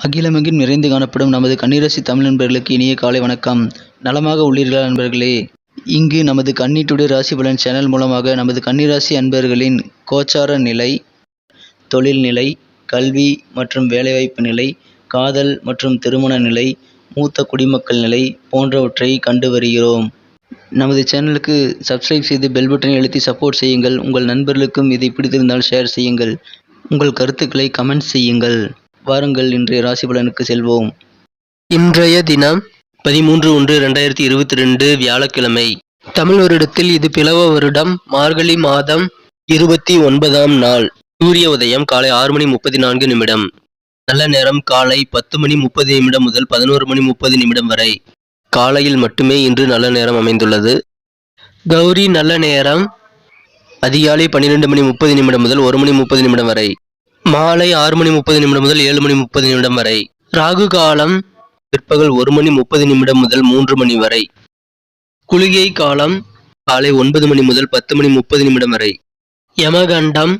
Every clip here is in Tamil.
அகிலமெங்கும் நிறைந்து காணப்படும் நமது கன்னிராசி தமிழ் நண்பர்களுக்கு இனிய காலை வணக்கம். நலமாக உள்ளீர்களா நண்பர்களே? இங்கு நமது கன்னி டுடே ராசி பலன் சேனல் மூலமாக நமது கன்னிராசி அன்பர்களின் கோச்சார நிலை, தொழில் நிலை, கல்வி மற்றும் வேலைவாய்ப்பு நிலை, காதல் மற்றும் திருமண நிலை, மூத்த குடிமக்கள் நிலை போன்றவற்றை கண்டு வருகிறோம். நமது சேனலுக்கு சப்ஸ்கிரைப் செய்து பெல் பட்டனை அழுத்தி சப்போர்ட் செய்யுங்கள். உங்கள் நண்பர்களுக்கும் இதை பிடித்திருந்தால் ஷேர் செய்யுங்கள். உங்கள் கருத்துக்களை கமெண்ட் செய்யுங்கள். வாருங்கள் இன்றைய ராசி பலனுக்கு செல்வோம். இன்றைய தினம் 13/1/2022 வியாழக்கிழமை. தமிழ் வருடத்தில் இது பிளவ வருடம், மார்கழி மாதம் 29ஆம் நாள். சூரிய உதயம் காலை 6:34 நல்ல நேரம் காலை 10:30 முதல் 11:30 வரை. காலையில் மட்டுமே இன்று நல்ல நேரம் அமைந்துள்ளது. கௌரி நல்ல நேரம் அதிகாலை 12:30 முதல் 1:30 வரை. மாலை 6:30 முதல் 7:30 வரை. ராகு காலம் பிற்பகல் 1:30 முதல் 3 மணி வரை. குளிகை காலம் காலை 9 மணி முதல் 10:30 வரை. யமகண்டம்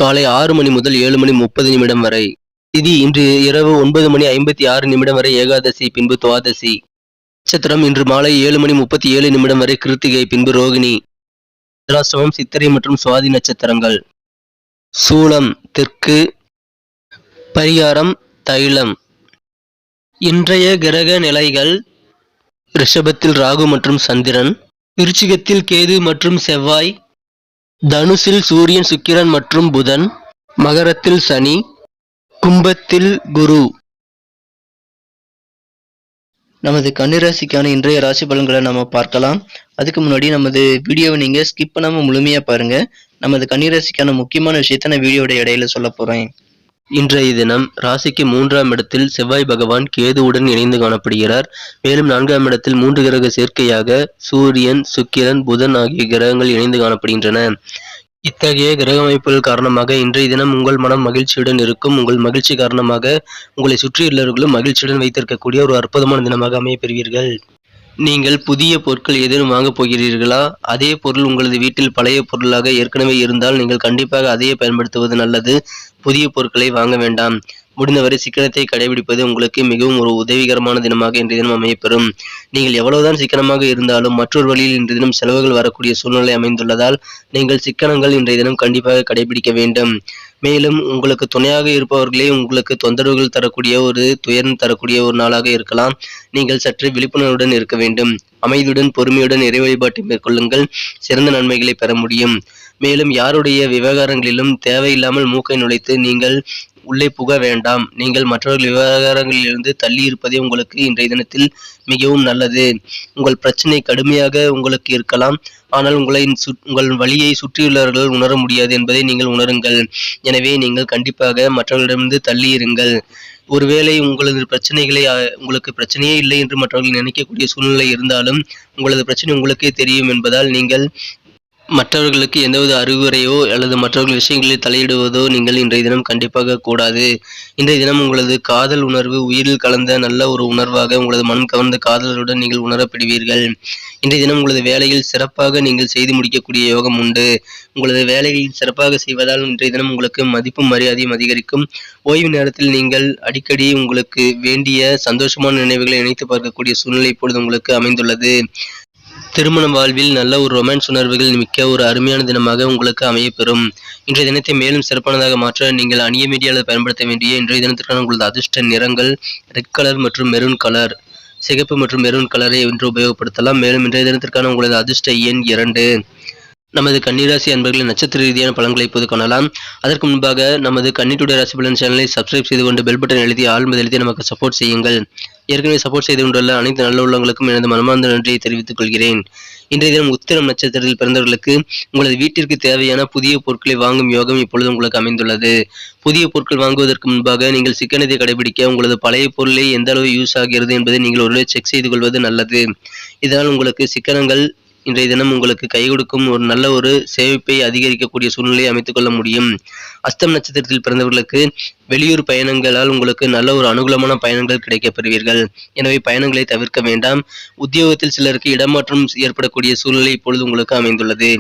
காலை 6 மணி முதல் 7:30 வரை. திதி இன்று இரவு 9:56 வரை ஏகாதசி, பின்பு துவாதசி. நட்சத்திரம் இன்று மாலை 7:37 வரை கிருத்திகை, பின்பு ரோகிணி. சந்திராஷ்டமம் சித்திரை மற்றும் சுவாதி நட்சத்திரங்கள். சூலம் தெற்கு. பரிகாரம் தைலம். இன்றைய கிரக நிலைகள்: ரிஷபத்தில் ராகு மற்றும் சந்திரன், விருச்சிகத்தில் கேது மற்றும் செவ்வாய், தனுசில் சூரியன் சுக்கிரன் மற்றும் புதன், மகரத்தில் சனி, கும்பத்தில் குரு. நமது கன்னிராசிக்கான இன்றைய ராசி பலன்களை நம்ம பார்க்கலாம். அதுக்கு முன்னாடி நமது வீடியோவை நீங்க ஸ்கிப் பண்ணாம முழுமையா பாருங்க. நமது கன்னிராசிக்கான முக்கியமான விஷயத்த நான் வீடியோட இடையில சொல்ல போறேன். இன்றைய தினம் ராசிக்கு 3ஆம் இடத்தில் செவ்வாய் பகவான் கேதுவுடன் இணைந்து காணப்படுகிறார். மேலும் 4ஆம் இடத்தில் 3 கிரக சேர்க்கையாக சூரியன், சுக்கிரன், புதன் ஆகிய கிரகங்கள் இணைந்து காணப்படுகின்றன. இத்தகைய கிரக அமைப்புகள் காரணமாக இன்றைய தினம் உங்கள் மனம் மகிழ்ச்சியுடன் இருக்கும். உங்கள் மகிழ்ச்சி காரணமாக உங்களை சுற்றியுள்ளவர்களும் மகிழ்ச்சியுடன் வைத்திருக்கக்கூடிய ஒரு அற்புதமான தினமாக அமையப்பெறுவீர்கள். நீங்கள் புதிய பொருட்கள் ஏதேனும் வாங்கப் போகிறீர்களா? அதே பொருள் உங்களது வீட்டில் பழைய பொருளாக ஏற்கனவே இருந்தால் நீங்கள் கண்டிப்பாக அதையே பயன்படுத்துவது நல்லது. புதிய பொருட்களை வாங்க வேண்டாம். முடிந்தவரை சிக்கனத்தை கடைபிடிப்பது உங்களுக்கு மிகவும் ஒரு உதவிகரமான தினமாக இன்றைய தினம் அமையப்பெறும். நீங்கள் எவ்வளவுதான் சிக்கனமாக இருந்தாலும் மற்றொரு வழியில் இன்றைய தினம் செலவுகள் வரக்கூடிய சூழ்நிலை அமைந்துள்ளதால் நீங்கள் சிக்கனங்கள் இன்றைய தினம் கண்டிப்பாக கடைபிடிக்க வேண்டும். மேலும் உங்களுக்கு துணையாக இருப்பவர்களே உங்களுக்கு தொந்தரவுகள் தரக்கூடிய ஒரு துயரம் தரக்கூடிய ஒரு நாளாக இருக்கலாம். நீங்கள் சற்று விழிப்புணர்வுடன் இருக்க வேண்டும். அமைதியுடன் பொறுமையுடன் இறை வழிபாட்டை மேற்கொள்ளுங்கள். சிறந்த நன்மைகளை பெற முடியும். மேலும் யாருடைய விவகாரங்களிலும் தேவையில்லாமல் மூக்கை நுழைத்து நீங்கள் உள்ளே புக வேண்டாம். நீங்கள் மற்றவர்கள் விவகாரங்களிலிருந்து தள்ளி இருப்பதே உங்களுக்கு இன்றைய தினத்தில் மிகவும் நல்லது. உங்கள் பிரச்சனை கடுமையாக உங்களுக்கு இருக்கலாம், ஆனால் உங்கள் வழியை சுற்றியுள்ளவர்கள் உணர முடியாது என்பதை நீங்கள் உணருங்கள். எனவே நீங்கள் கண்டிப்பாக மற்றவர்களிடமிருந்து தள்ளி இருங்கள். ஒருவேளை உங்களது பிரச்சனைகளை உங்களுக்கு பிரச்சனையே இல்லை என்று மற்றவர்கள் நினைக்கக்கூடிய சூழ்நிலை இருந்தாலும் உங்களது பிரச்சனை உங்களுக்கே தெரியும் என்பதால் நீங்கள் மற்றவர்களுக்கு எந்தவித அறிவுரையோ அல்லது மற்றவர்கள் விஷயங்களில் தலையிடுவதோ நீங்கள் இன்றைய தினம் கண்டிப்பாக கூடாது. இன்றைய தினம் உங்களது காதல் உணர்வு உயிரில் கலந்த நல்ல ஒரு உணர்வாக உங்களது மனம் கவர்ந்த காதலருடன் நீங்கள் உணரப்படுவீர்கள். இன்றைய தினம் உங்களது வேலையில் சிறப்பாக நீங்கள் செய்து முடிக்கக்கூடிய யோகம் உண்டு. உங்களது வேலைகளில் சிறப்பாக செய்வதால் இன்றைய தினம் உங்களுக்கு மதிப்பும் மரியாதையும் அதிகரிக்கும். ஓய்வு நேரத்தில் நீங்கள் அடிக்கடி உங்களுக்கு வேண்டிய சந்தோஷமான நினைவுகளை நினைத்து பார்க்கக்கூடிய சூழ்நிலை இப்பொழுது உங்களுக்கு அமைந்துள்ளது. திருமண வாழ்வில் நல்ல ஒரு ரொமான்ஸ் உணர்வுகள் மிக்க ஒரு அருமையான தினமாக உங்களுக்கு அமையப்பெறும். இன்றைய தினத்தை மேலும் சிறப்பானதாக மாற்ற நீங்கள் அணிய வேண்டிய அல்லது பயன்படுத்த வேண்டிய இன்றைய தினத்திற்கான உங்களது அதிர்ஷ்ட நிறங்கள் ரெட் கலர் மற்றும் மெரூன் கலர். சிகப்பு மற்றும் மெரூன் கலரை இன்று உபயோகப்படுத்தலாம். மேலும் இன்றைய தினத்திற்கான உங்களது அதிர்ஷ்ட எண் 2. நமது கன்னிராசி அன்பர்களின் நட்சத்திர ரீதியான பலன்களை இப்போது காணலாம். அதற்கு முன்பாக நமது கன்னி டுடே ராசி பலன் சேனலை சப்ஸ்கிரைப் செய்து கொண்டு பெல் பட்டன் எழுதி ஆல் மீது எழுதி நமக்கு சப்போர்ட் செய்யுங்கள். ஏற்கனவே சப்போர்ட் செய்து கொண்டுள்ள அனைத்து நல்ல உள்ளவங்களுக்கும் எனது மனமார்ந்த நன்றியை தெரிவித்துக் கொள்கிறேன். இன்றைய தினம் உத்திரம் நட்சத்திரத்தில் பிறந்தவர்களுக்கு உங்களது வீட்டிற்கு தேவையான புதிய பொருட்களை வாங்கும் யோகம் இப்பொழுது உங்களுக்கு அமைந்துள்ளது. புதிய பொருட்கள் வாங்குவதற்கு முன்பாக நீங்கள் சிக்கனத்தை கடைபிடிக்க உங்களது பழைய பொருளை எந்த அளவு யூஸ் ஆகிறது என்பதை நீங்கள் ஒரு செக் செய்து கொள்வது நல்லது. இதனால் உங்களுக்கு சிக்கனங்கள் இன்றைய தினம் உங்களுக்கு கை கொடுக்கும் ஒரு நல்ல ஒரு சேமிப்பை அதிகரிக்கக்கூடிய சூழ்நிலையை அமைத்துக் கொள்ள முடியும். அஸ்தம் நட்சத்திரத்தில் பிறந்தவர்களுக்கு வெளியூர் பயணங்களால் உங்களுக்கு நல்ல ஒரு அனுகூலமான பயணங்கள் கிடைக்கப் பெறுவீர்கள். எனவே பயணங்களை தவிர்க்க வேண்டாம். உத்தியோகத்தில் சிலருக்கு இடமாற்றம் ஏற்படக்கூடிய சூழ்நிலை இப்பொழுது உங்களுக்கு அமைந்துள்ளது.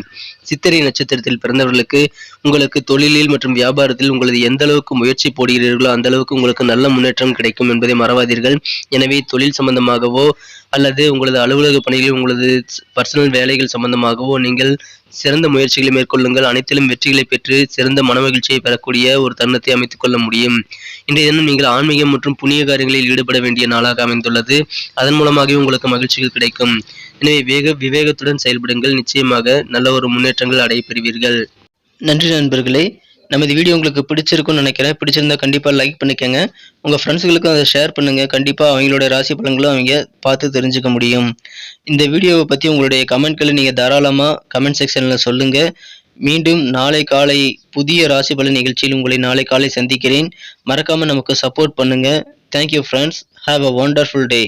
சித்திரை நட்சத்திரத்தில் பிறந்தவர்களுக்கு உங்களுக்கு தொழிலில் மற்றும் வியாபாரத்தில் உங்களது எந்த அளவுக்கு முயற்சி போடுகிறீர்களோ அந்த அளவுக்கு உங்களுக்கு நல்ல முன்னேற்றம் கிடைக்கும் என்பதை மறவாதீர்கள். எனவே தொழில் சம்பந்தமாகவோ அல்லது உங்களது அலுவலக பணிகளில் உங்களது பர்சனல் வேலைகள் சம்பந்தமாகவோ நீங்கள் சிறந்த முயற்சிகளை மேற்கொள்ளுங்கள். அனைத்திலும் வெற்றிகளை பெற்று சிறந்த மனமகிழ்ச்சியை பெறக்கூடிய ஒரு தருணத்தை அமைத்துக் கொள்ள முடியும். இன்றைய தினம் நீங்கள் ஆன்மீகம் மற்றும் புண்ணிய காரியங்களில் ஈடுபட வேண்டிய நாளாக அமைந்துள்ளது. அதன் மூலமாகவே உங்களுக்கு மகிழ்ச்சிகள் கிடைக்கும். எனவே விவேகத்துடன் செயல்படுங்கள். நிச்சயமாக நல்ல ஒரு முன்னேற்றங்கள் அடைய பெறுவீர்கள். நன்றி நண்பர்களே. நமது வீடியோ உங்களுக்கு பிடிச்சிருக்கும்னு நினைக்கிறேன். பிடிச்சிருந்தா கண்டிப்பாக லைக் பண்ணிக்கோங்க. உங்கள் ஃப்ரெண்ட்ஸுகளுக்கும் அதை ஷேர் பண்ணுங்கள். கண்டிப்பாக அவங்களோட ராசி பலன்களும் அவங்க பார்த்து தெரிஞ்சுக்க முடியும். இந்த வீடியோவை பற்றி உங்களுடைய கமெண்ட்களை நீங்கள் தாராளமாக கமெண்ட் செக்ஷனில் சொல்லுங்கள். மீண்டும் நாளை காலை புதிய ராசி பலன் நிகழ்ச்சியில் உங்களை நாளை காலை சந்திக்கிறேன். மறக்காமல் நமக்கு சப்போர்ட் பண்ணுங்கள். Thank you friends. Have a wonderful day.